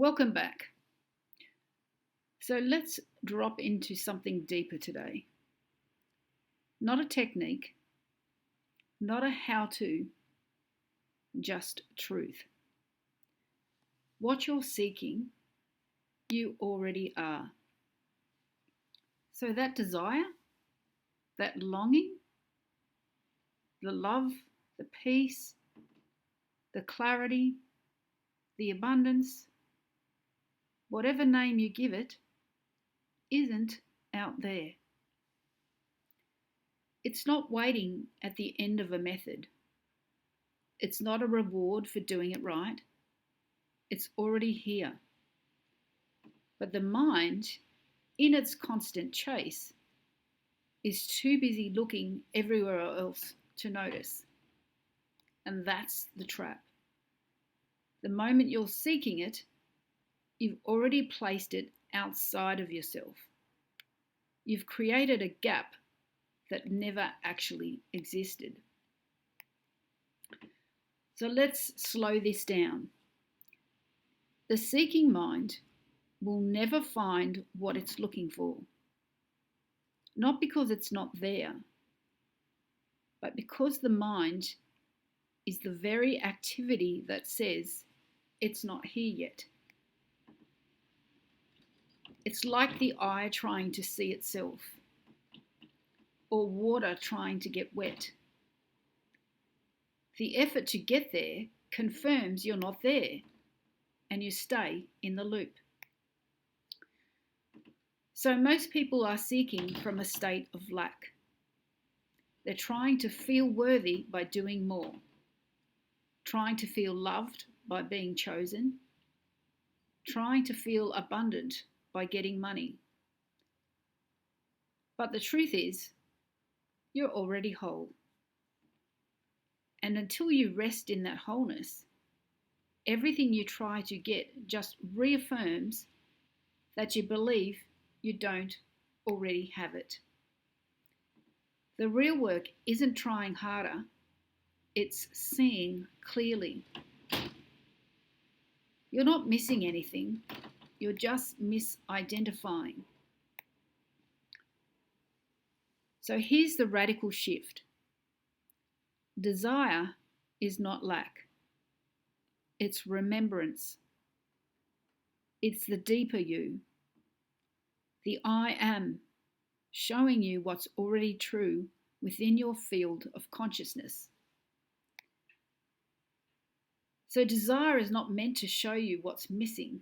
Welcome back. So let's drop into something deeper today. Not a technique, not a how-to, just truth. What you're seeking, you already are. So that desire, that longing, the love, the peace, the clarity, the abundance, whatever name you give it, isn't out there. It's not waiting at the end of a method. It's not a reward for doing it right. It's already here. But the mind, in its constant chase, is too busy looking everywhere else to notice. And that's the trap. The moment you're seeking it, you've already placed it outside of yourself. You've created a gap that never actually existed. So let's slow this down. The seeking mind will never find what it's looking for. Not because it's not there, but because the mind is the very activity that says it's not here yet. It's like the eye trying to see itself, or water trying to get wet. The effort to get there confirms you're not there, and you stay in the loop. So most people are seeking from a state of lack. They're trying to feel worthy by doing more, trying to feel loved by being chosen, trying to feel abundant by getting money. But the truth is, you're already whole. And until you rest in that wholeness, everything you try to get just reaffirms that you believe you don't already have it. The real work isn't trying harder, it's seeing clearly. You're not missing anything, you're just misidentifying. So here's the radical shift. Desire is not lack. It's remembrance. It's the deeper you. The I am, showing you what's already true within your field of consciousness. So desire is not meant to show you what's missing.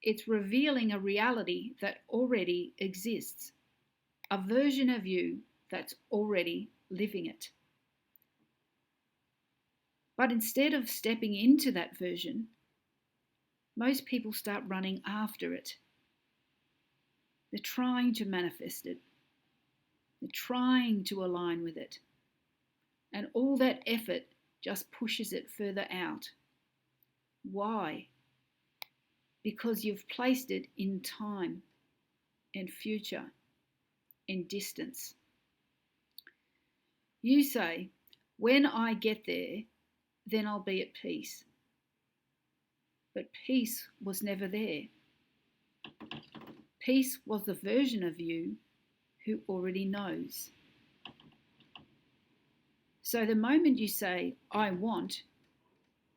It's revealing a reality that already exists, a version of you that's already living it. But instead of stepping into that version, most people start running after it. They're trying to manifest it. They're trying to align with it. And all that effort just pushes it further out. Why? Because you've placed it in time, in future, in distance. You say, when I get there, then I'll be at peace. But peace was never there. Peace was the version of you who already knows. So the moment you say, I want,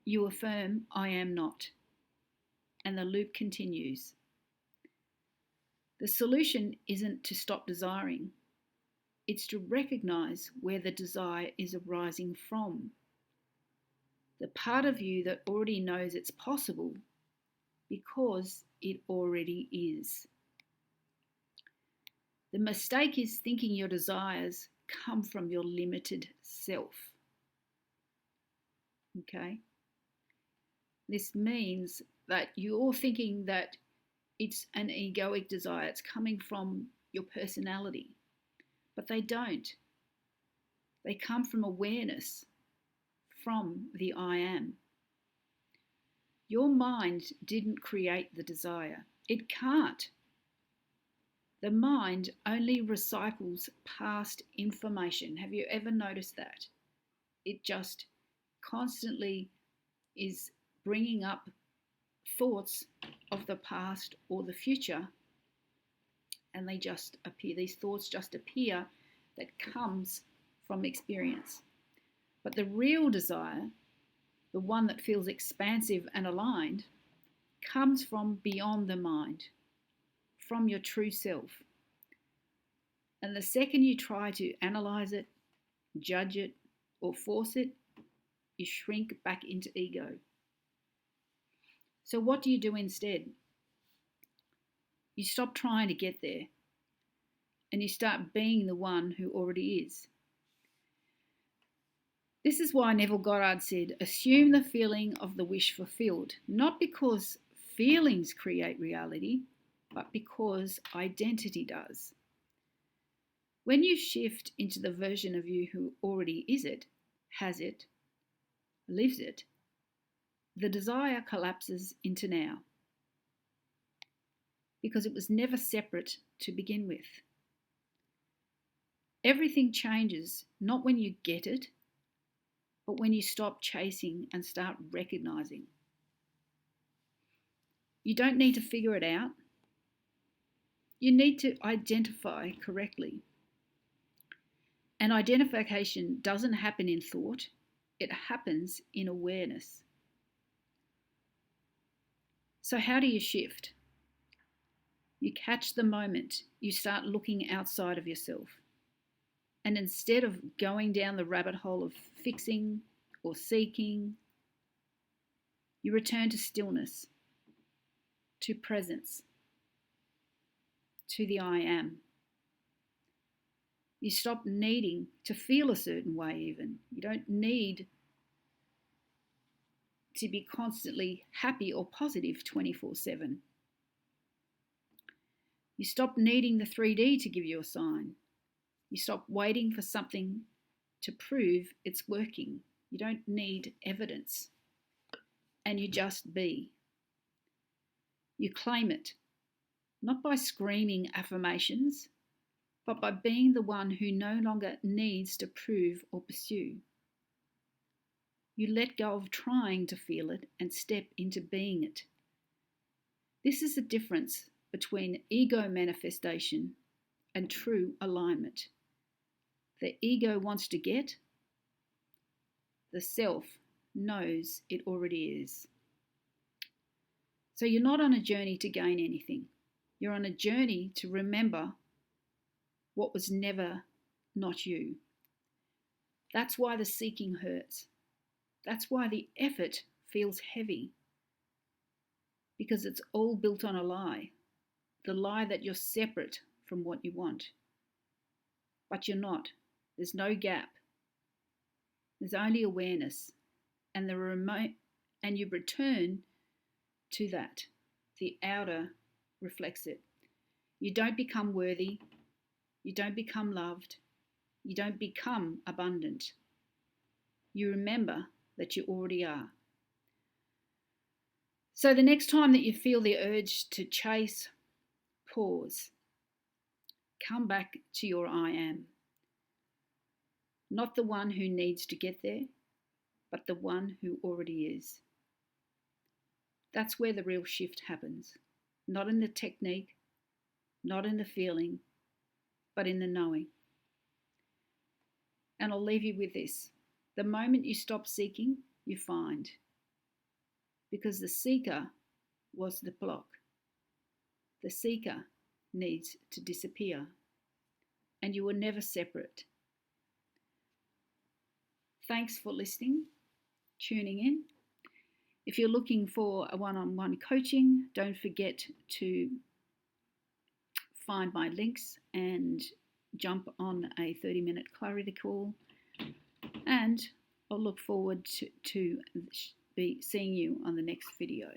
you affirm, I am not. And the loop continues. The solution isn't to stop desiring. It's to recognize where the desire is arising from. The part of you that already knows it's possible because it already is. The mistake is thinking your desires come from your limited self. Okay? This means that you're thinking that it's an egoic desire, it's coming from your personality. But they don't. They come from awareness, from the I am. Your mind didn't create the desire. It can't. The mind only recycles past information. Have you ever noticed that? It just constantly is bringing up thoughts of the past or the future, and they just appear. These thoughts just appear that comes from experience. But the real desire, the one that feels expansive and aligned, comes from beyond the mind, from your true self. And the second you try to analyze it, judge it, or force it, you shrink back into ego. So what do you do instead? You stop trying to get there, and you start being the one who already is. This is why Neville Goddard said, assume the feeling of the wish fulfilled, not because feelings create reality, but because identity does. When you shift into the version of you who already is it, has it, lives it, the desire collapses into now, because it was never separate to begin with. Everything changes not when you get it, but when you stop chasing and start recognizing. You don't need to figure it out. You need to identify correctly. And identification doesn't happen in thought, it happens in awareness. So how do you shift? You catch the moment, you start looking outside of yourself. And instead of going down the rabbit hole of fixing or seeking, you return to stillness, to presence, to the I am. You stop needing to feel a certain way even. You don't need to be constantly happy or positive 24/7. You stop needing the 3D to give you a sign. You stop waiting for something to prove it's working. You don't need evidence. And you just be. You claim it, not by screaming affirmations, but by being the one who no longer needs to prove or pursue. You let go of trying to feel it and step into being it. This is the difference between ego manifestation and true alignment. The ego wants to get, the self knows it already is. So you're not on a journey to gain anything. You're on a journey to remember what was never not you. That's why the seeking hurts. That's why the effort feels heavy. Because it's all built on a lie. The lie that you're separate from what you want. But you're not. There's no gap. There's only awareness. And you return to that. The outer reflects it. You don't become worthy. You don't become loved. You don't become abundant. You remember that you already are. So the next time that you feel the urge to chase, pause. Come back to your I am. Not the one who needs to get there, but the one who already is. That's where the real shift happens. Not in the technique, not in the feeling, but in the knowing. And I'll leave you with this. The moment you stop seeking, you find. Because the seeker was the block. The seeker needs to disappear. And you were never separate. Thanks for listening, tuning in. If you're looking for a one-on-one coaching, don't forget to find my links and jump on a 30-minute clarity call. And I'll look forward to be seeing you on the next video.